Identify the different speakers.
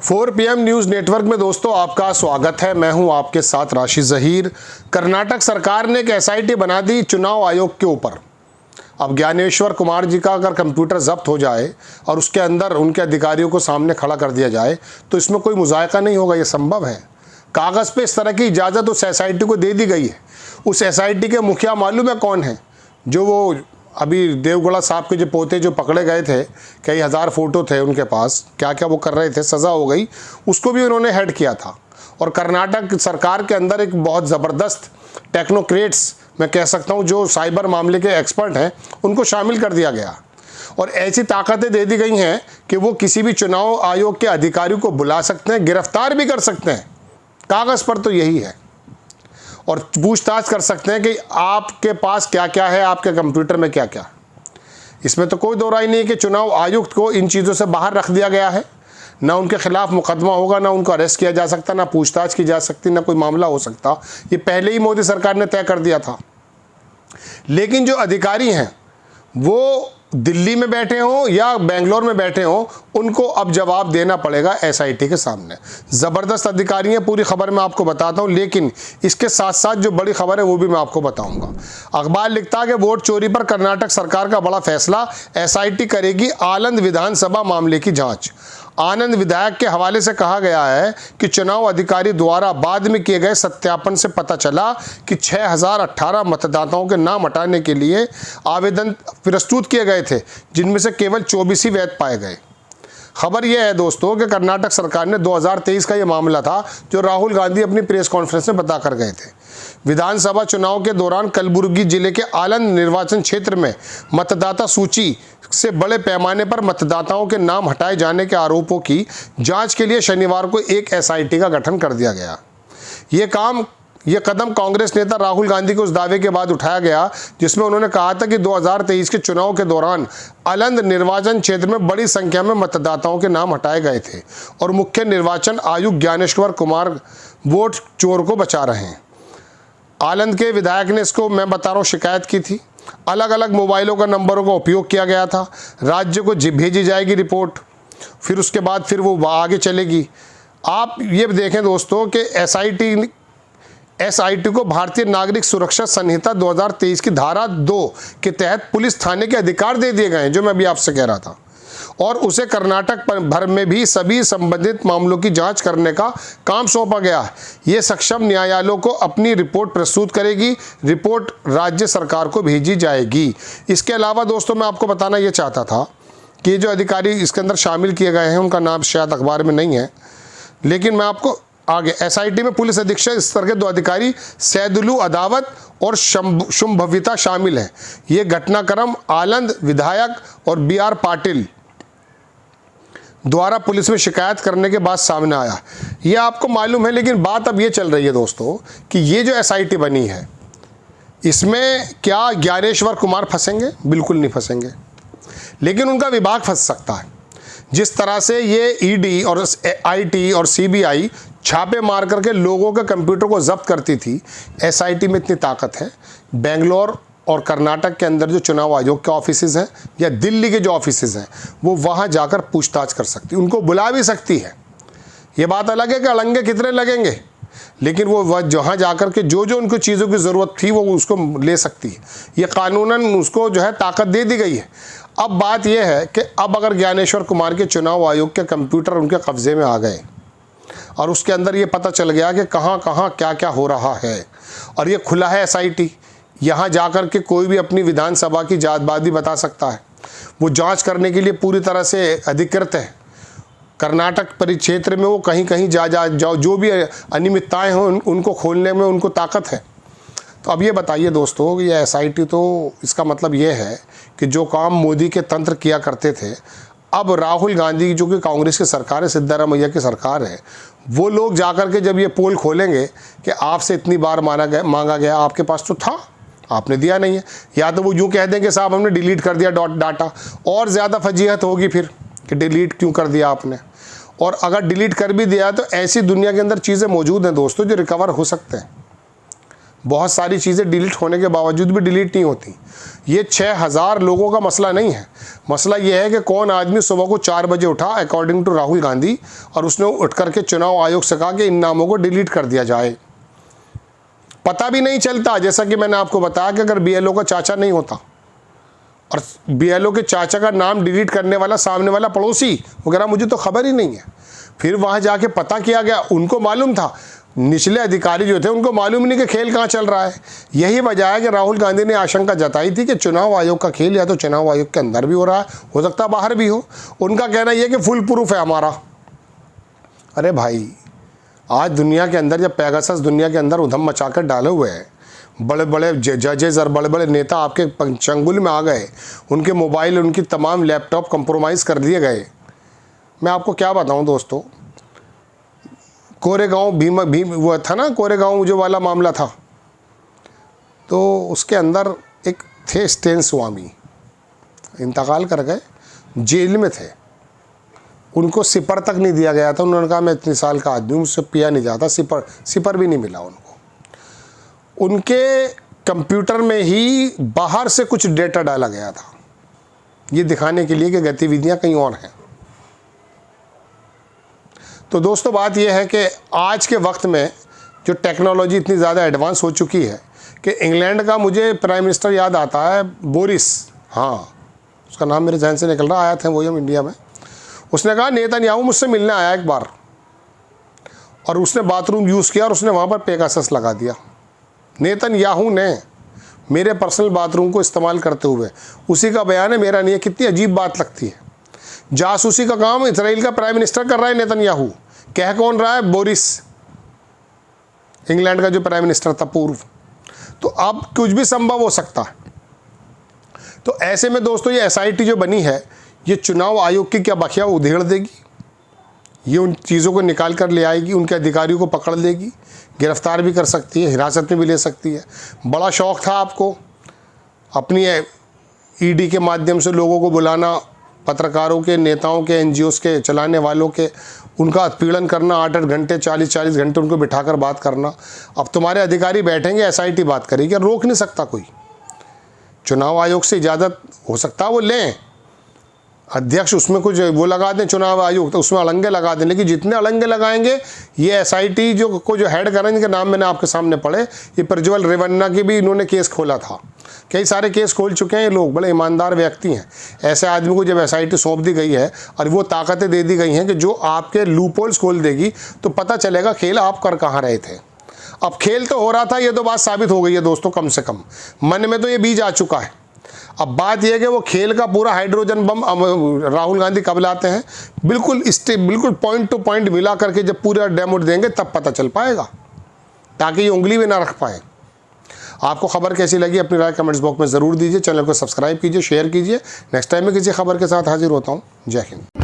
Speaker 1: 4 PM news network में दोस्तों आपका स्वागत है। मैं हूं आपके साथ राशि ज़हीर। कर्नाटक सरकार ने एक SIT बना दी चुनाव आयोग के ऊपर। अब ज्ञानेश्वर कुमार जी का अगर कंप्यूटर जब्त हो जाए और उसके अंदर उनके अधिकारियों को सामने खड़ा कर दिया जाए तो इसमें कोई मुज़ायका नहीं होगा, ये संभव है। कागज़ पे इस तरह की इजाज़त उस SIT को दे दी गई है। उस SIT के मुखिया मालूम है कौन है? जो वो अभी देवगौड़ा साहब के जो पोते जो पकड़े गए थे, कई हज़ार फ़ोटो थे उनके पास, क्या क्या वो कर रहे थे, सज़ा हो गई, उसको भी उन्होंने हेड किया था। और कर्नाटक सरकार के अंदर एक बहुत ज़बरदस्त टेक्नोक्रेट्स, मैं कह सकता हूँ, जो साइबर मामले के एक्सपर्ट हैं, उनको शामिल कर दिया गया। और ऐसी ताकतें दे दी गई हैं कि वो किसी भी चुनाव आयोग के अधिकारी को बुला सकते हैं, गिरफ्तार भी कर सकते हैं। कागज़ पर तो यही है। और पूछताछ कर सकते हैं कि आपके पास क्या क्या है, आपके कंप्यूटर में क्या क्या। इसमें तो कोई दो राय नहीं कि चुनाव आयुक्त को इन चीज़ों से बाहर रख दिया गया है। ना उनके खिलाफ मुकदमा होगा, ना उनको अरेस्ट किया जा सकता, ना पूछताछ की जा सकती, ना कोई मामला हो सकता। ये पहले ही मोदी सरकार ने तय कर दिया था। लेकिन जो अधिकारी हैं वो दिल्ली में बैठे हों या बेंगलोर में बैठे हों, उनको अब जवाब देना पड़ेगा SIT के सामने। ज़बरदस्त अधिकारी हैं, पूरी खबर मैं आपको बताता हूं। लेकिन इसके साथ साथ जो बड़ी खबर है वो भी मैं आपको बताऊंगा। अखबार लिखता है कि वोट चोरी पर कर्नाटक सरकार का बड़ा फैसला, SIT करेगी आनंद विधानसभा मामले की जांच। आनंद विधायक के हवाले से कहा गया है कि चुनाव अधिकारी द्वारा बाद में किए गए सत्यापन से पता चला कि 6018 मतदाताओं के नाम हटाने के लिए आवेदन प्रस्तुत किए गए थे, जिनमें से केवल 24 ही वैध पाए गए। खबर यह है दोस्तों कि कर्नाटक सरकार ने 2023 का यह मामला था जो राहुल गांधी अपनी प्रेस कॉन्फ्रेंस में बता कर गए थे। विधानसभा चुनाव के दौरान कलबुर्गी जिले के आलंद निर्वाचन क्षेत्र में मतदाता सूची से बड़े पैमाने पर मतदाताओं के नाम हटाए जाने के आरोपों की जांच के लिए शनिवार को एक SIT का गठन कर दिया गया। यह कदम कांग्रेस नेता राहुल गांधी के उस दावे के बाद उठाया गया जिसमें उन्होंने कहा था कि 2023 के चुनाव के दौरान आलंद निर्वाचन क्षेत्र में बड़ी संख्या में मतदाताओं के नाम हटाए गए थे और मुख्य निर्वाचन आयुक्त ज्ञानेश्वर कुमार वोट चोर को बचा रहे हैं। आलंद के विधायक ने इसको, मैं बता रहा हूँ, शिकायत की थी। अलग अलग मोबाइलों का नंबरों का उपयोग किया गया था। राज्य को भेजी जाएगी रिपोर्ट, फिर उसके बाद फिर वो आगे चलेगी। आप ये देखें दोस्तों कि SIT को भारतीय नागरिक सुरक्षा संहिता 2023 की धारा 2 के तहत पुलिस थाने के अधिकार दे दिए गए हैं, जो मैं अभी आपसे कह रहा था। और उसे कर्नाटक भर में भी सभी संबंधित मामलों की जांच करने का काम सौंपा गया है। ये सक्षम न्यायालयों को अपनी रिपोर्ट प्रस्तुत करेगी। रिपोर्ट राज्य सरकार को भेजी जाएगी। इसके अलावा दोस्तों मैं आपको बताना ये चाहता था कि जो अधिकारी इसके अंदर शामिल किए गए हैं उनका नाम शायद अखबार में नहीं है, लेकिन मैं आपको आगे SIT में पुलिस अधीक्षक स्तर के 2 अधिकारी सैदुलू अदावत और शुंभविता शामिल हैं। ये घटनाक्रम आलंद विधायक और BR पाटिल द्वारा पुलिस में शिकायत करने के बाद सामने आया। ये आपको मालूम है। लेकिन बात अब ये चल रही है दोस्तों कि ये जो SIT बनी है इसमें क्या ज्ञानेश्वर कुमार फंसेंगे? बिल्कुल नहीं फंसेंगे, लेकिन उनका विभाग फंस सकता है। जिस तरह से ये ED और IT और CBI छापे मार करके लोगों के कंप्यूटर को जब्त करती थी, SIT में इतनी ताकत है। बेंगलोर और कर्नाटक के अंदर जो चुनाव आयोग के ऑफिसेज हैं या दिल्ली के जो ऑफिसेज हैं वो वहाँ जाकर पूछताछ कर सकती, उनको बुला भी सकती है। ये बात अलग है कि अड़ंगे कितने लगेंगे, लेकिन वो जहाँ जाकर के जो जो उनको चीज़ों की ज़रूरत थी वो उसको ले सकती है। ये कानूनन उसको जो है ताकत दे दी गई है। अब बात यह है कि अब अगर ज्ञानेश्वर कुमार के चुनाव आयोग के कंप्यूटर उनके कब्जे में आ गए और उसके अंदर ये पता चल गया कि कहाँ कहाँ क्या क्या हो रहा है, और ये खुला है SIT, यहाँ जाकर के कोई भी अपनी विधानसभा की जात बात भी बता सकता है। वो जांच करने के लिए पूरी तरह से अधिकृत है। कर्नाटक परिक्षेत्र में वो कहीं कहीं जाओ, जो भी अनियमितताएं हों उनको खोलने में उनको ताकत है। तो अब ये बताइए दोस्तों, ये SIT, तो इसका मतलब ये है कि जो काम मोदी के तंत्र किया करते थे, अब राहुल गांधी जो कि कांग्रेस की सरकार है, सिद्धारमैया की सरकार है, वो लोग जाकर के जब ये पोल खोलेंगे कि आपसे इतनी बार मांगा गया, आपके पास तो था, आपने दिया नहीं है, या तो वो यूँ कह दें कि साहब हमने डिलीट कर दिया डाटा, और ज़्यादा फजीहत होगी फिर कि डिलीट क्यों कर दिया आपने। और अगर डिलीट कर भी दिया तो ऐसी दुनिया के अंदर चीज़ें मौजूद हैं दोस्तों जो रिकवर हो सकते हैं। बहुत सारी चीज़ें डिलीट होने के बावजूद भी डिलीट नहीं होती। ये 6000 लोगों का मसला नहीं है। मसला ये है कि कौन आदमी सुबह को 4 बजे उठा अकॉर्डिंग टू राहुल गांधी और उसने उठ करके चुनाव आयोग से कहा कि इन नामों को डिलीट कर दिया जाए। पता भी नहीं चलता, जैसा कि मैंने आपको बताया कि अगर BLO का चाचा नहीं होता और BLO के चाचा का नाम डिलीट करने वाला सामने वाला पड़ोसी वो कह रहा मुझे तो खबर ही नहीं है, फिर वहाँ जाके पता किया गया, उनको मालूम था, निचले अधिकारी जो थे उनको मालूम नहीं कि खेल कहाँ चल रहा है। यही वजह है कि राहुल गांधी ने आशंका जताई थी कि चुनाव आयोग का खेल या तो चुनाव आयोग के अंदर भी हो रहा है, हो सकता है बाहर भी हो। उनका कहना यह कि फुल प्रूफ है हमारा। अरे भाई, आज दुनिया के अंदर जब पेगासस दुनिया के अंदर उधम मचाकर डाले हुए हैं, बड़े बड़े जजेस और बड़े बड़े नेता आपके चंगुल में आ गए, उनके मोबाइल उनकी तमाम लैपटॉप कंप्रोमाइज़ कर दिए गए। मैं आपको क्या बताऊं दोस्तों, कोरेगांव भीम वो था ना, कोरेगांव जो वाला मामला था, तो उसके अंदर एक थे स्टेन स्वामी, इंतकाल कर गए, जेल में थे, उनको सिपर तक नहीं दिया गया था। उन्होंने कहा मैं इतने साल का आदमी, मुझसे पिया नहीं जाता, सिपर भी नहीं मिला उनको। उनके कंप्यूटर में ही बाहर से कुछ डेटा डाला गया था, ये दिखाने के लिए कि गतिविधियां कहीं और हैं। तो दोस्तों बात यह है कि आज के वक्त में जो टेक्नोलॉजी इतनी ज़्यादा एडवांस हो चुकी है कि इंग्लैंड का मुझे प्राइम मिनिस्टर याद आता है, बोरिस, हाँ उसका नाम मेरे जहन से निकल रहा, आया था वो हम इंडिया में। उसने कहा नेतन्याहू मुझसे मिलने आया एक बार और उसने बाथरूम यूज़ किया और उसने वहाँ पर पेगासस लगा दिया। नेतन्याहू ने मेरे पर्सनल बाथरूम को इस्तेमाल करते हुए, उसी का बयान है, मेरा नहीं है। कितनी अजीब बात लगती है। जासूसी का काम इजराइल का प्राइम मिनिस्टर कर रहा है नेतन्याहू, कह कौन रहा है? बोरिस, इंग्लैंड का जो प्राइम मिनिस्टर था पूर्व। तो अब कुछ भी संभव हो सकता है। तो ऐसे में दोस्तों ये SIT जो बनी है, ये चुनाव आयोग की क्या बखिया उधेड़ देगी, ये उन चीज़ों को निकाल कर ले आएगी, उनके अधिकारियों को पकड़ लेगी, गिरफ्तार भी कर सकती है, हिरासत में भी ले सकती है। बड़ा शौक़ था आपको अपनी ED के माध्यम से लोगों को बुलाना, पत्रकारों के, नेताओं के, NGOs के चलाने वालों के, उनका उत्पीड़न करना, 8-8 घंटे 40-40 घंटे उनको बिठाकर बात करना। अब तुम्हारे अधिकारी बैठेंगे, SIT बात करेगी, रोक नहीं सकता कोई। चुनाव आयोग से इजाज़त हो सकता है वो लें, अध्यक्ष उसमें कुछ वो लगा दें, चुनाव आयोग तो उसमें अड़ंगे लगा दें, लेकिन जितने अड़ंगे लगाएंगे ये SIT जो हेड करें, जिनके नाम मैंने आपके सामने पढ़े, ये प्रज्वल रेवन्ना की भी इन्होंने केस खोला था, कई सारे केस खोल चुके हैं ये लोग, बड़े ईमानदार व्यक्ति हैं। ऐसे आदमी को जब SIT सौंप दी गई है और वो ताकतें दे दी गई हैं कि जो आपके लूपहोल्स खोल देगी, तो पता चलेगा खेल आप कर कहाँ रहे थे। अब खेल तो हो रहा था, ये तो बात साबित हो गई है दोस्तों, कम से कम मन में तो ये बीज आ चुका है। अब बात यह है कि वो खेल का पूरा हाइड्रोजन बम राहुल गांधी कब लाते हैं, बिल्कुल पॉइंट टू पॉइंट मिला करके जब पूरा डेमो देंगे तब पता चल पाएगा, ताकि ये उंगली में ना रख पाए। आपको खबर कैसी लगी अपनी राय कमेंट्स बॉक्स में ज़रूर दीजिए। चैनल को सब्सक्राइब कीजिए, शेयर कीजिए। नेक्स्ट टाइम में किसी खबर के साथ हाजिर होता हूँ। जय हिंद।